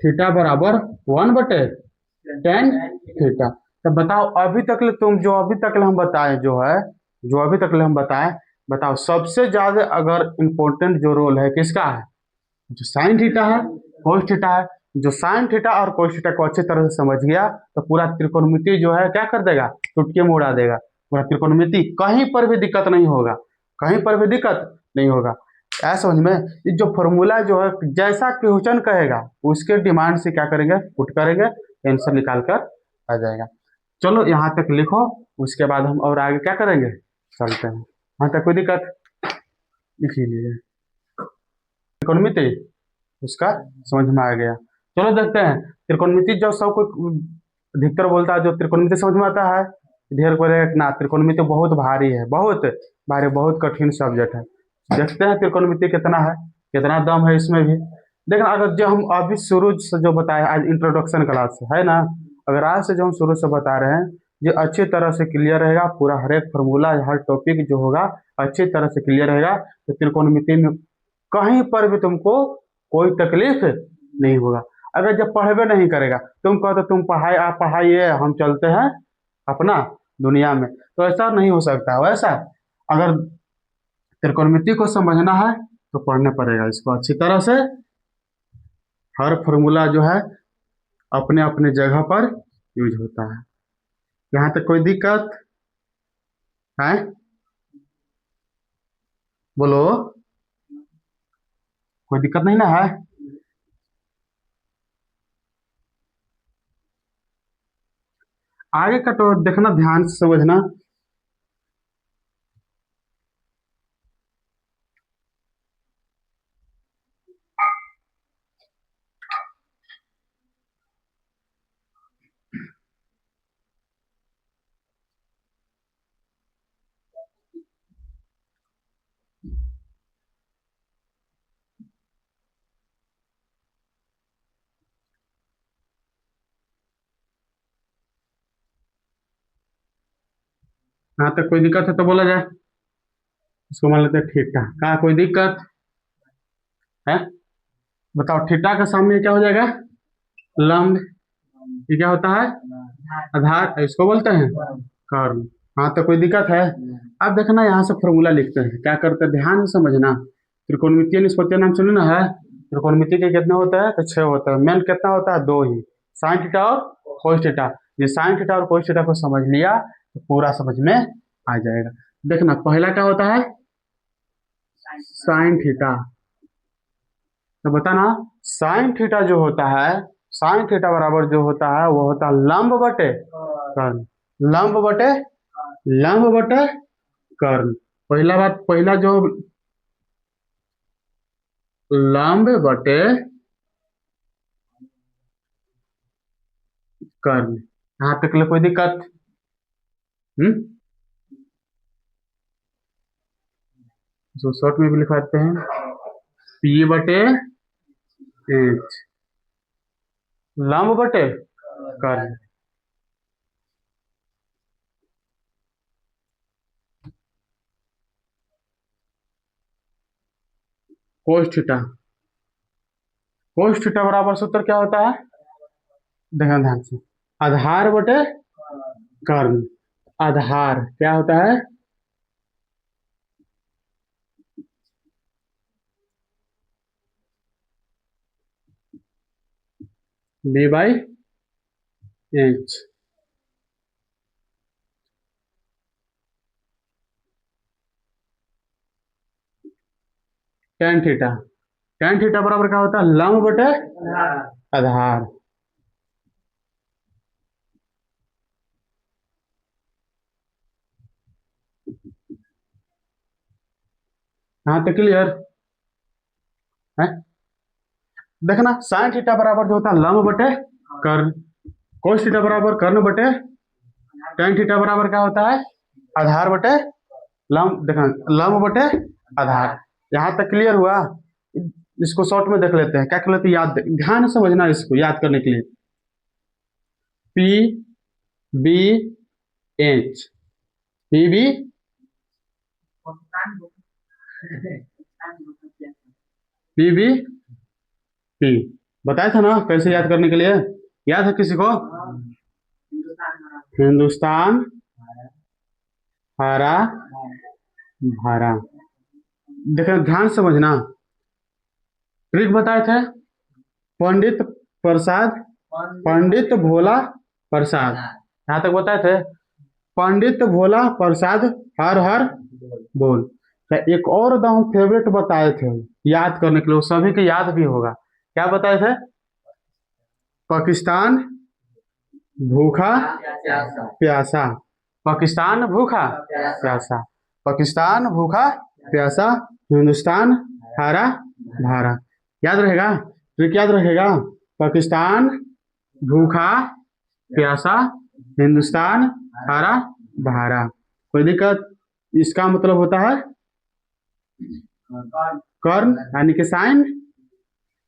थीटा बराबर 1/, टेन थीटा। तो बताओ अभी तक तुम जो अभी तक हम बताए जो है, जो अभी तक हम बताए, बताओ सबसे ज्यादा अगर इम्पोर्टेंट जो रोल है किसका है, जो साइन थीटा है, कोस थीटा है। जो साइन थीटा और कोस थीटा को अच्छी तरह से समझ गया तो पूरा त्रिकोणमिति जो है क्या कर देगा, चुटकी में उड़ा देगा। पूरा त्रिकोणमिति कहीं पर भी दिक्कत नहीं होगा, कहीं पर भी दिक्कत नहीं होगा। ऐसा समझ में, ये जो फॉर्मूला जो है जैसा क्वेश्चन कहेगा उसके डिमांड से क्या करेंगे, पुट करेंगे, आंसर निकाल कर आ जाएगा। चलो यहाँ तक लिखो, उसके बाद हम और आगे क्या करेंगे, चलते हैं। यहाँ तक कोई दिक्कत, लिख लीजिए त्रिकोणमिति, उसका समझ में आ गया। चलो देखते हैं त्रिकोणमिति जो सब कोई अधिकतर बोलता है जो त्रिकोणमिति समझ में आता है, ढेर बोले ना त्रिकोणमिति बहुत भारी है, बहुत भारी, बहुत कठिन सब्जेक्ट है। देखते हैं त्रिकोणमिति कितना है, कितना दम है इसमें भी। देखना अगर जो हम अभी शुरू से जो बताए आज इंट्रोडक्शन क्लास है ना, अगर आज से जो हम शुरू से बता रहे हैं जो अच्छी तरह से क्लियर रहेगा, पूरा हर एक फॉर्मूला हर टॉपिक जो होगा अच्छी तरह से क्लियर रहेगा, तो त्रिकोणमिति में कहीं पर भी तुमको कोई तकलीफ नहीं होगा। अगर जब पढ़वे नहीं करेगा, तुम कहो तो तुम पढ़ाई आप पढ़ाइए हम चलते हैं अपना दुनिया में, तो ऐसा नहीं हो सकता। वैसा अगर त्रिकोणमिति को समझना है तो पढ़ना पड़ेगा इसको अच्छी तरह से। हर फॉर्मूला जो है अपने अपने जगह पर यूज होता है। यहाँ तक कोई दिक्कत है, बोलो, कोई दिक्कत नहीं ना है। आगे का तो देखना ध्यान से समझना। यहाँ तक कोई दिक्कत है तो बोला जाए, इसको मान लेते हैं थीटा का, कोई दिक्कत है, बताओ थीटा के सामने क्या हो जाएगा, लंब। ये क्या होता है, आधार, इसको बोलते हैं कर्व। हाँ तो कोई दिक्कत है। अब देखना यहाँ से फॉर्मूला लिखते हैं, क्या करते हैं ध्यान से समझना। त्रिकोणमितीय निष्पत्ति नाम सुने ना है, त्रिकोणमिति के कितने होता है तो 6 होता है, मेन कितना होता है, दो ही, साइन थीटा और कोस थीटा। ये साइन थीटा और कोस थीटा को समझ लिया तो पूरा समझ में आ जाएगा। देखना पहला क्या होता है, साइन थीटा। तो बताना साइन थीटा जो होता है, साइन थीटा बराबर जो होता है वो होता है लंब बटे कर्ण, लंब बटे, लंब बटे कर्ण। पहला बात, पहला जो लंब बटे कर्ण, यहाँ तक ले कोई दिक्कत, हम्म, जो शॉर्ट में भी लिखवाते हैं पी बटे एच, लंब बटे कर्ण। कोस थीटा, कोस थीटा बराबर सूत्र क्या होता है, देखना ध्यान से, आधार बटे कर्ण। आधार क्या होता है, B/H। tan थीटा बराबर क्या होता है, लंब बटे आधार। यहाँ तक क्लियर है। देखना sin थीटा बराबर जो होता है लंब बटे कर्ण, cos थीटा बराबर कर्ण बटे, tan थीटा बराबर क्या होता है, आधार बटे लंब। देखना लंब बटे आधार। यहाँ तक क्लियर हुआ। इसको शॉर्ट में देख लेते हैं, क्या कर लेते हैं, याद ध्यान से समझना इसको याद करने के लिए। P/B/H, P/B P/B बताया था ना कैसे याद करने के लिए, याद है किसी को? हिंदुस्तान हरा भरा। देखना ध्यान से समझना, ट्रिक बताए थे, पंडित प्रसाद, पंडित भोला प्रसाद, यहाँ तक बताए थे। पंडित भोला प्रसाद हर हर बोल। क्या एक और एकदम फेवरेट बताए थे याद करने के लिए, सभी के याद भी होगा। क्या बताए थे? पाकिस्तान भूखा प्यासा, पाकिस्तान भूखा प्यासा, पाकिस्तान भूखा प्यासा, हिंदुस्तान हरा भरा। याद रहेगा, ट्रिक याद रहेगा। पाकिस्तान भूखा प्यासा, हिंदुस्तान हरा भरा। कोई दिक्कत? इसका मतलब होता है कर्ण, यानी कि साइन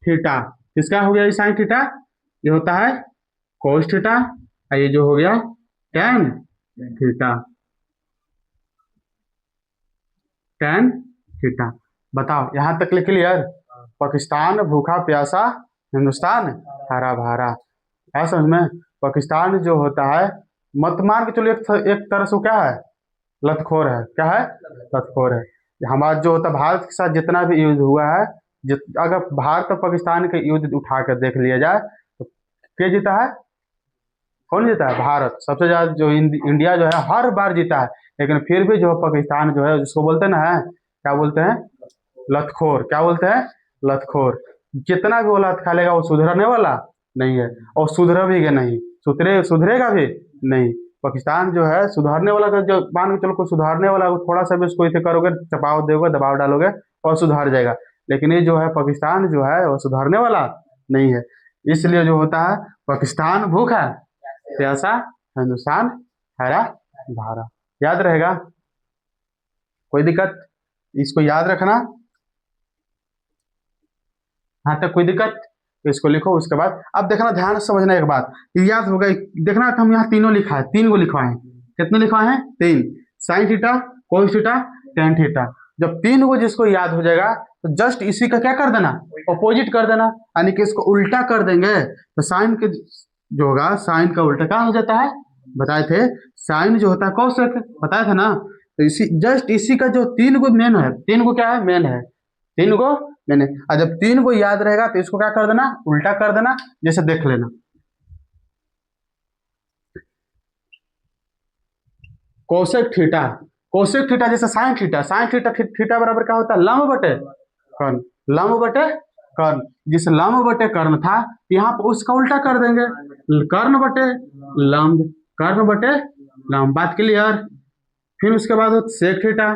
थीटा। किसका हो गया ये साइन थीटा? ये होता है कोस थीटा, और ये जो हो गया टैन थीटा, टैन थीटा। बताओ यहाँ तक क्लियर? पाकिस्तान भूखा प्यासा, हिंदुस्तान हरा भरा। है समझ में? पाकिस्तान जो होता है, मत मान के चलो एक तरह से क्या है, लतखोर है। क्या है? लतखोर है। हमारा जो होता है भारत के साथ जितना भी युद्ध हुआ है, अगर भारत और पाकिस्तान के युद्ध उठाकर देख लिया जाए तो क्या जीता है? कौन जीता है? भारत। सबसे ज्यादा जो इंडिया जो है हर बार जीता है, लेकिन फिर भी जो पाकिस्तान जो है, जिसको बोलते हैं ना, है क्या बोलते हैं, लतखोर। क्या बोलते हैं? लतखोर। जितना भी वो लत खा लेगा वो सुधरने वाला नहीं है, और सुधरेगा नहीं, सुधरेगा भी नहीं। पाकिस्तान जो है सुधारने वाला का, जो मान के चलो कोई सुधारने वाला, थोड़ा सा भी उसको इसे करोगे, चपाव दोगे, दबाव डालोगे और सुधार जाएगा। लेकिन ये जो है पाकिस्तान जो है वो सुधारने वाला नहीं है। इसलिए जो होता है, पाकिस्तान भूखा प्यासा, हिंदुस्तान हरा भरा। याद रहेगा? कोई दिक्कत? इसको याद रखना। हाँ तक कोई दिक्कत? तो इसको लिखो। उसके बाद अब देखना, ध्यान से समझना एक बात, याद होगा। देखना हम यहाँ तीनों लिखा है, 3 को लिखवाए हैं। कितने लिखवाए हैं? 3। Sine theta, cos theta, tan theta. जब 3 को जिसको याद हो जाएगा तो जस्ट इसी का क्या कर देना, अपोजिट कर देना, यानी कि इसको उल्टा कर देंगे तो साइन के जो होगा, साइन का उल्टा क्या हो जाता है, बताए थे। साइन जो होता है कोसेक, बताया था ना। तो इसी जस्ट इसी का जो 3 को मेन है, 3 को क्या है, मेन है, 3 को मैंने। और जब 3 को याद रहेगा तो इसको क्या कर देना, उल्टा कर देना। जैसे देख लेना, कोसेक थीटा, कोसेक थीटा जैसे sine theta, sine theta, theta बराबर क्या होता है, लंब बटे कर्ण, लंब बटे कर्ण। जिस लंब बटे कर्ण था, यहाँ पर उसका उल्टा कर देंगे, कर्ण बटे लंब, कर्ण बटे लंब। बात क्लियर? फिर उसके बाद सेक थीटा,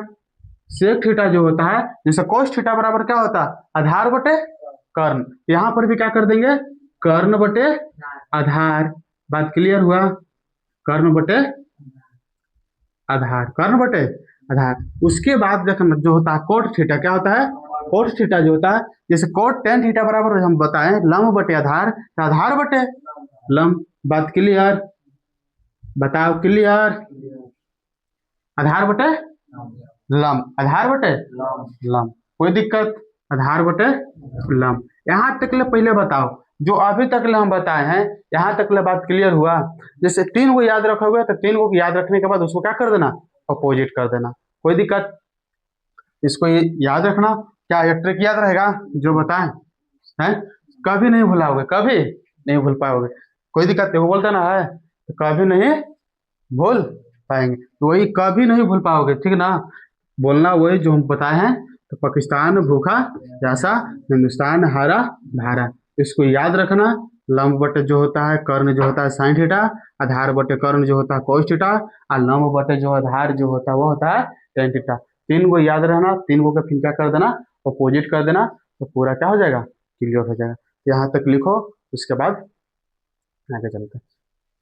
सेक थीटा जो होता है, जैसे कोस थीटा बराबर क्या होता है, आधार बटे कर्ण। यहाँ पर भी क्या कर देंगे, कर्ण बटे आधार। बात क्लियर हुआ? कर्ण बटे आधार, कर्ण बटे आधार। उसके बाद देखना जो होता है कोट थीटा, क्या होता है, कोट थीटा जो होता है, जैसे कोट टेन थीटा बराबर हम बताएं लंब बटे आधार, तो आधार बटे लंब। बात क्लियर? बताओ क्लियर? आधार बटे लंब, आधार बटे लंब। कोई दिक्कत? आधार बटे लंब। यहाँ तक ले पहले बताओ, जो अभी तक ले हम बताए हैं, यहाँ तक ले बात क्लियर हुआ? जैसे 3 को याद रखोगे तो 3 को याद रखने के बाद उसको क्या कर देना, अपोजिट कर देना। कोई दिक्कत? इसको ये याद रखना। क्या ये ट्रिक याद रहेगा जो बताएं? है कभी नहीं भुलाओगे, कभी नहीं भूल पाओगे। कोई दिक्कत नहीं, वो बोलता ना है तो कभी नहीं भूल पाएंगे, तो वही कभी नहीं भूल पाओगे, ठीक ना। बोलना वही जो हम बताए हैं। तो पाकिस्तान भूखा प्यासा, हिंदुस्तान हारा भारा, इसको याद रखना। लंब बटे जो होता है कर्ण जो होता है साइन थीटा, आधार बटे कर्ण जो होता है cos थीटा, और लंब बटे जो आधार जो होता है वो होता है tan थीटा। तीन को याद रहना, तीन को का फिर क्या कर देना, अपोजिट कर देना, तो पूरा क्या हो जाएगा, क्लियर हो जाएगा। यहाँ तक लिखो, उसके बाद आगे चलते हैं।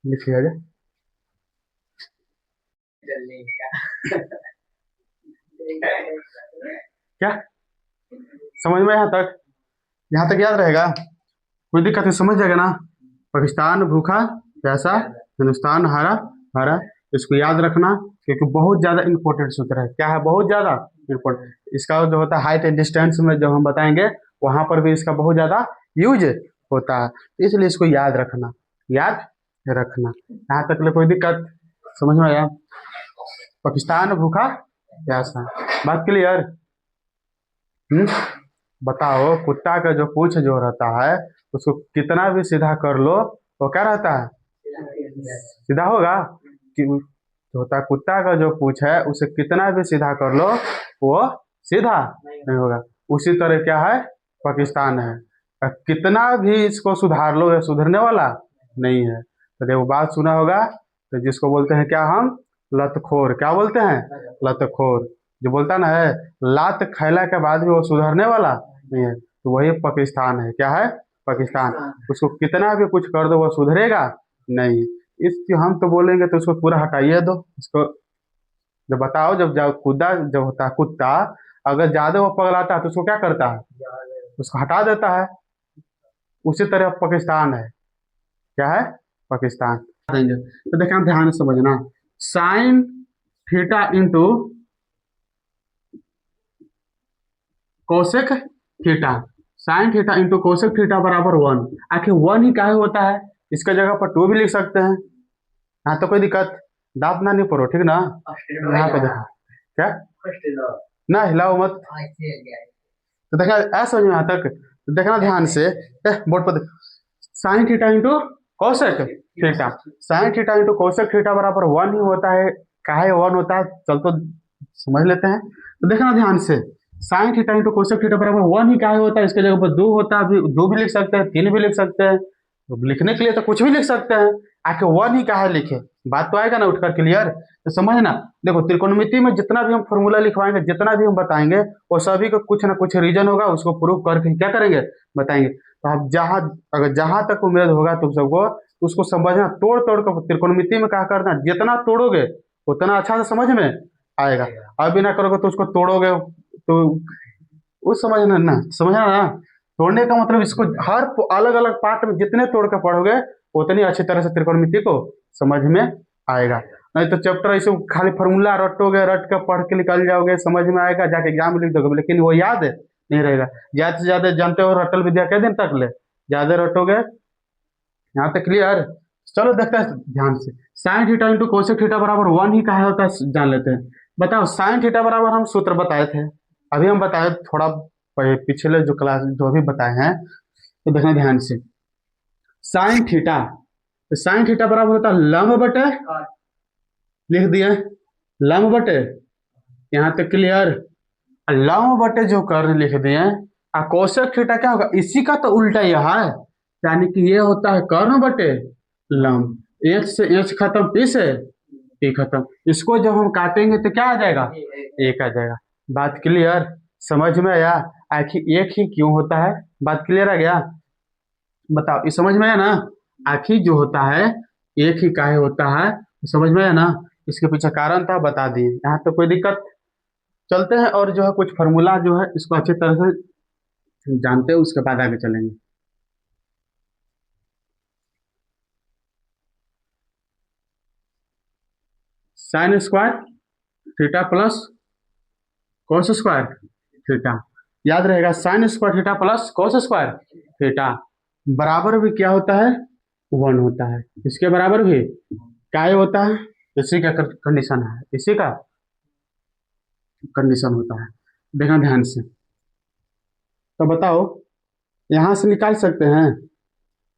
लिख लिया जाए क्या, समझ में यहाँ तक याद रहेगा, कोई दिक्कत नहीं, समझ जाएगा ना। पाकिस्तान भूखा प्यासा, हिंदुस्तान हारा हारा, इसको याद रखना, क्योंकि बहुत ज्यादा इंपॉर्टेंट सूत्र है। क्या है, बहुत ज्यादा इंपॉर्टेंट। इसका जो होता है हाइट एंड डिस्टेंस में जब हम बताएंगे, वहां पर भी इसका बहुत ज्यादा यूज होता है, तो इसलिए इसको याद रखना, याद रखना। यहाँ तक ले कोई दिक्कत, समझ में आया। पाकिस्तान भूखा प्यासा, बात क्लियर। हम्म। बताओ, कुत्ता का जो पूंछ जो रहता है, उसको कितना भी सीधा कर लो तो क्या रहता है, सीधा होगा। कि जो होता है कुत्ता का जो पूंछ है, उसे कितना भी सीधा कर लो वो सीधा नहीं होगा। उसी तरह क्या है, पाकिस्तान है, कितना भी इसको सुधार लो, ये सुधरने वाला नहीं है। तो जब वो बात सुना होगा, तो जिसको बोलते हैं क्या हम, लतखोर, क्या बोलते हैं, लतखोर। जो बोलता ना है, लात खैला के बाद भी वो सुधरने वाला नहीं है, तो वही पाकिस्तान है। क्या है, पाकिस्तान। उसको कितना भी कुछ कर दो वो सुधरेगा नहीं। इस हम तो बोलेंगे तो उसको पूरा हटाइए दो इसको। जब बताओ, जब कुत्ता जब होता है कुत्ता, अगर ज्यादा वो पगलाता है तो उसको क्या करता है, उसको हटा देता है। उसी तरह पाकिस्तान है। क्या है, पाकिस्तान देंगे। तो देखना, ध्यान से समझना। Sine theta into cosec theta, sine theta into cosec theta बराबर वन। आखिर वन ही काहे होता है, इसका जगह पर टू भी लिख सकते हैं। हाँ तो कोई दिक्कत, दांत ना नहीं पड़ो, ठीक ना। यहाँ पे देखो क्या, ना हिलाओ मत। तो देखा ऐसा समझ में यहाँ तक, तो देखना ध्यान से, बोर्ड पर sine theta into cosec theta, sine theta into cosec theta बराबर वन ही होता है। काहे वन होता है, चल तो समझ लेते हैं। तो देखना ध्यान से, sine theta into cosec theta बराबर वन ही काहे होता है, इसके जगह पर दो होता है, दो भी लिख सकते हैं, तीन भी लिख सकते हैं। तो लिखने के लिए तो कुछ भी लिख सकते हैं, आखिर वन ही काहे लिखे, बात तो आएगा ना उठकर क्लियर। तो समझना, देखो त्रिकोणमिति में जितना भी हम फॉर्मूला लिखवाएंगे, जितना भी हम बताएंगे, वो सभी का कुछ ना कुछ रीजन होगा, उसको प्रूव करके क्या करेंगे, बताएंगे। तो आप जहां, अगर जहां तक उम्मीद होगा तुम सबको, तो उसको समझना, तोड़ तोड़ कर त्रिकोणमिति में क्या करना, जितना तोड़ोगे उतना अच्छा से समझ में आएगा। अब बिना करोगे तो उसको तोड़ोगे तो वो समझना ना। तोड़ने का मतलब इसको हर अलग अलग पार्ट में जितने तोड़ के पढ़ोगे, उतनी अच्छी तरह से त्रिकोणमिति को समझ में आएगा। नहीं तो चैप्टर ऐसे खाली फॉर्मूला रटोगे, रट के पढ़ के निकल जाओगे, समझ में आएगा, जाके एग्जाम में लिख दोगे, लेकिन वो याद नहीं रहेगा। ज्यादा से ज्यादा जानते हो रटल विद्या के दिन तक ले, ज्यादा रटोगे। यहाँ तक क्लियर। चलो देखते हैं ध्यान से, sine theta into cosec theta बराबर वन ही कहा होता है, जान लेते हैं। बताओ, साइन थीटा बराबर हम सूत्र बताए थे, अभी हम बताए थोड़ा पिछले जो क्लास जो अभी बताए हैं, तो देखना ध्यान से। साइन थीटा, तो साइन थीटा बराबर होता है लंब बटे, लिख दिए लंब बटे, यहाँ तक क्लियर। लंब बटे जो कर्ण लिख दिए, और कोसेक थीटा क्या होगा, इसी का तो उल्टा यह है, यानी कि ये होता है कर्ण बटे लंब। एच से एच खत्म, पी से पी खत्म, इसको जब हम काटेंगे तो क्या आ जाएगा, एक आ जाएगा। बात क्लियर, समझ में आया। आखिर एक ही क्यों होता है, बात क्लियर आ गया। बताओ, ये समझ में आया ना। आखिर जो होता है एक ही काहे होता है, समझ में आया ना। इसके पीछे कारण था, बता दिए, यहाँ तो कोई दिक्कत। चलते हैं और जो है कुछ फॉर्मूला जो है इसको अच्छी तरह से जानते हैं, उसके बाद आगे चलेंगे। Sign square theta plus cos square theta, याद रहेगा, sign square theta plus cos square theta बराबर भी क्या होता है, वन होता है। इसके बराबर भी क्या होता है, इसी का कंडीशन है, इसी का कंडीशन होता है। देखना ध्यान से, तो बताओ, यहां से निकाल सकते हैं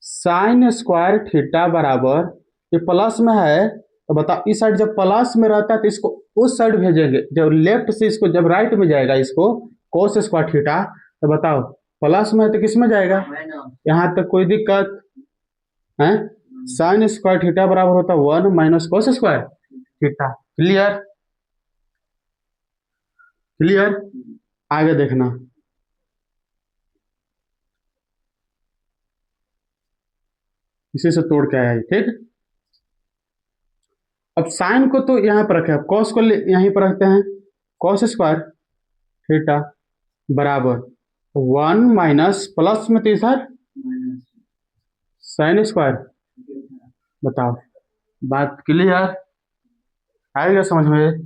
साइन स्क्वायर थीटा बराबर, ये प्लस में है तो बताओ इस साइड जब प्लस में रहता है तो इसको उस साइड भेजेंगे, जब लेफ्ट से इसको जब राइट में जाएगा इसको कोस स्क्वायर थीटा, तो बताओ प्लस में है तो किस में जाएगा, यहाँ तक कोई दिक्कत है। साइन स्क्वायर थीटा बराबर होता है 1 minus cos square theta. Clear, clear. आगे देखना, इसी से तोड़ के आया है, ठीक। अब साइन को तो यहाँ पर रखे, कॉस को यहीं पर रखते हैं, कॉस स्क्वायर थीटा बराबर 1 माइनस प्लस में तो इधर साइन स्क्वायर। बताओ, बात क्लियर, आएगा समझ में।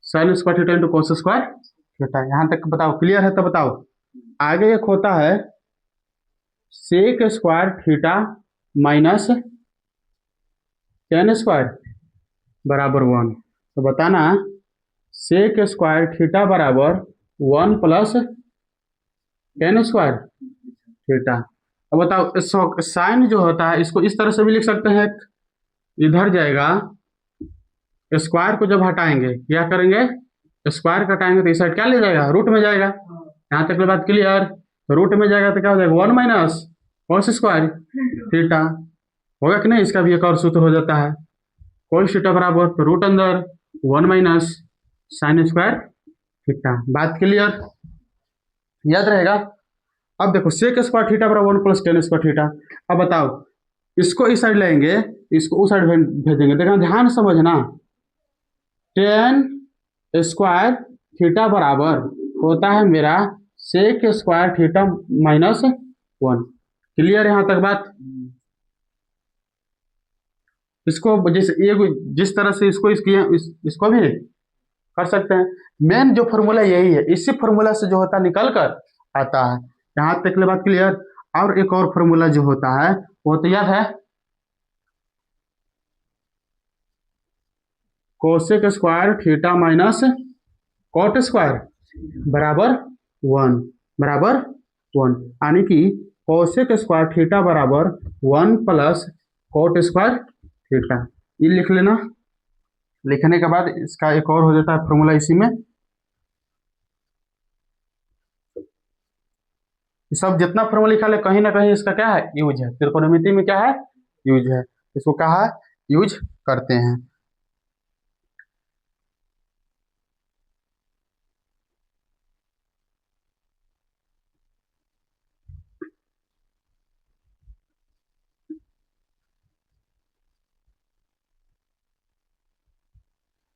Sign square theta into cos square theta, यहां तक बताओ क्लियर है। तो बताओ आगे एक होता है sec square theta minus tan square बराबर 1। तो बताना सेक स्क्वायर थीटा बराबर 1 प्लस टेन स्क्वायर थीटा। अब बताओ साइन जो होता है इसको इस तरह से भी लिख सकते हैं, इधर जाएगा, स्क्वायर को जब हटाएंगे क्या करेंगे, स्क्वायर हटाएंगे तो इस साइड क्या ले जाएगा, रूट में जाएगा। यहाँ तक की बात क्लियर। तो रूट में जाएगा तो क्या हो जाएगा 1 माइनस कॉस स्क्वायर थीटा, होगा कि नहीं। इसका भी एक और सूत्र हो जाता है, कॉस थीटा बराबर तो रूट अंदर 1 माइनस साइन स्क्वायर थीटा। बात क्लियर, याद रहेगा। अब देखो सेक स्क्वायर थीटा बराबर 1 प्लस टेन स्क्वायर थीटा। अब बताओ इसको इस साइड लेंगे, इसको उस साइड भेजेंगे। देखना ध्यान समझना, टेन स्क्वायर थीटा बराबर होता है मेरा sec square theta minus 1। Clear यहां तक बात। इसको जिस तरह से इसको भी कर सकते हैं। मेन जो फॉर्मूला यही है, इसी फॉर्मूला से जो होता है निकल कर आता है। यहां तक की बात क्लियर। और एक और फॉर्मूला जो होता है वो तो याद है, cosec square theta minus cot square बराबर 1 यानी कि कोसेक स्क्वायर थीटा बराबर 1 प्लस कॉट स्क्वायर थीटा। ये लिख लेना। लिखने के बाद इसका एक और हो जाता है फॉर्मूला इसी में। सब जितना फॉर्मूला लिखा है कहीं ना कहीं इसका क्या है, यूज है। त्रिकोणमिति में क्या है, यूज है। इसको कहा यूज करते हैं।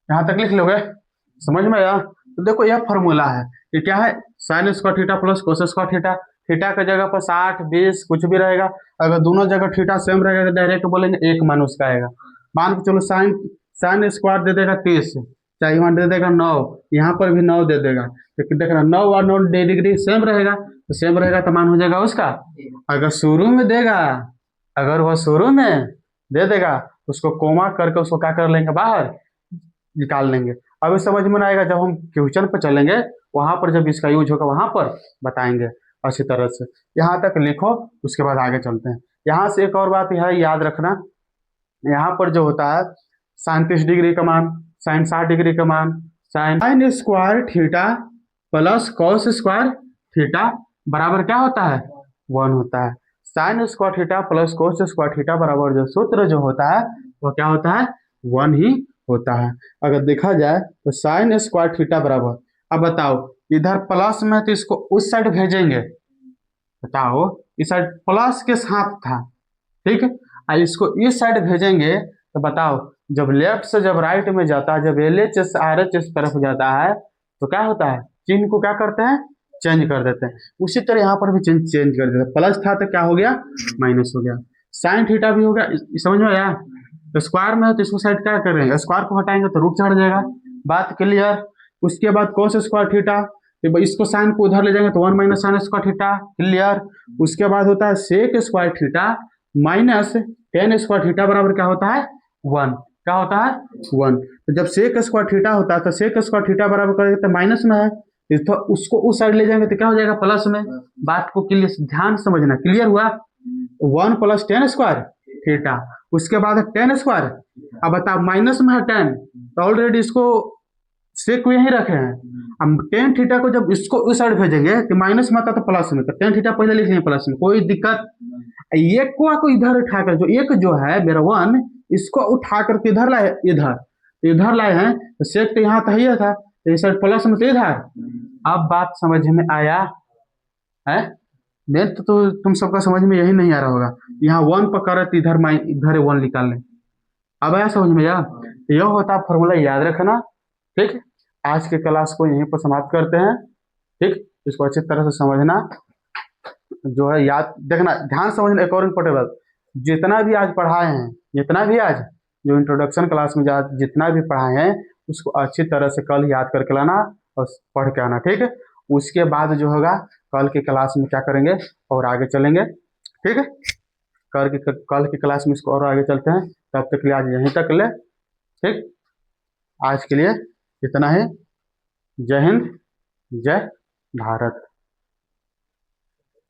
यहां तक लिख लोगे, समझ में आया। तो देखो यह फॉर्मूला है, ये क्या है, sign square theta plus cos square theta. Theta की जगह पर 60 20 कुछ भी रहेगा। अगर दोनों जगह थीटा सेम रहेगा तो डायरेक्ट बोलेंगे एक मान उसका आएगा। मान के चलो साइन स्क्वायर दे देगा 30, चाहे वहां दे देगा 9, यहाँ पर भी 9 दे देगा। तो देखना 9 और 9 डिग्री सेम रहेगा, तो सेम रहेगा तो मान हो जाएगा उसका। अगर शुरू में देगा, अगर वह शुरू में दे देगा उसको कोमा करके उसको क्या कर लेंगे, बाहर निकाल लेंगे। अभी समझ में आएगा, जब हम क्वेश्चन पर चलेंगे वहां पर जब इसका यूज होगा वहां पर बताएंगे अच्छी तरह से। यहाँ तक लिखो, उसके बाद आगे चलते हैं। यहाँ से एक और बात यह याद रखना, यहाँ पर जो होता है साइन 30 डिग्री का मान, साइन 60 डिग्री का मान, sign square theta plus cos square theta बराबर क्या होता है, 1 होता है। Sign square theta plus cos square theta बराबर जो सूत्र जो होता है वो क्या होता है, 1 ही होता है। अगर देखा जाए तो साइन स्क्वायर थीटा बराबर, अब बताओ इधर प्लस में तो इसको उस साइड भेजेंगे, बताओ इस साइड प्लस के साथ था, ठीक है। और इसको इस साइड भेजेंगे तो बताओ जब लेफ्ट से जब राइट में जाता है, जब LHS RHS तरफ जाता है तो क्या होता है, चिन्ह को क्या करते हैं, चेंज कर देते हैं। उसी तरह यहाँ पर भी चेंज कर देते हैं। प्लस था तो क्या हो गया, माइनस हो गया। साइन थीटा भी हो गया, समझ में आया। तो स्क्वायर में है तो इसको साइड क्या करेंगे, स्क्वायर को हटाएंगे तो रूट चढ़ जाएगा। बात क्लियर। उसके बाद कोस स्क्वायर थीटा, तो इसको साइन को उधर ले जाएंगे तो 1 minus sine square theta. Clear. उसके बाद होता है sec square theta minus tan square theta बराबर क्या होता है, 1। क्या होता है 1। तो जब सेक स्क्वायर थीटा होता है तो सेक स्क्वायर थीटा बराबर करेंगे तो माइनस में है, तो उसको उस साइड ले जाएंगे तो क्या हो जाएगा प्लस में। बात को क्लियर ध्यान से समझना, क्लियर हुआ। 1 प्लस टेन स्क्वायर थीटा, उसके बाद टेन स्क्वायर। अब बताओ माइनस में है 10, तो ऑलरेडी इसको सेक को यहीं रखे हैं। अब टेन थीटा को जब इसको उस साइड भेजेंगे तो माइनस में आता तो प्लस में, तो टेन थीटा पहले लिख लेंगे प्लस में, कोई दिक्कत। एक को इधर उठाकर, जो एक जो है मेरा 1, इसको उठा करके इधर लाए, इधर लाए हैं, तो सेक तो यहाँ था ही था, तो इस साइड प्लस में तो इधर। अब बात समझ में आया है। मेन तो तुम सबका समझ में यही नहीं आ रहा होगा, यहाँ 1 पकड़ तो इधर इधर 1 निकाल लें। अब आया समझ में यार, तो यह होता फॉर्मूला, याद रखना। ठीक, आज के क्लास को यहीं पर समाप्त करते हैं। ठीक, इसको अच्छी तरह से समझना, जो है याद देखना, ध्यान समझना। एक और इम्पोर्टेंट बात, जितना भी आज पढ़ाए हैं, जितना भी आज जो इंट्रोडक्शन क्लास में जितना भी पढ़ाए हैं, उसको अच्छी तरह से कल याद करके लाना और पढ़ के आना। ठीक है, उसके बाद जो होगा कल की क्लास में क्या करेंगे और आगे चलेंगे। ठीक है, कल की क्लास में इसको और आगे चलते हैं। तब तक के लिए आज यहीं तक ले। ठीक, आज के लिए इतना ही। जय हिंद, जय भारत।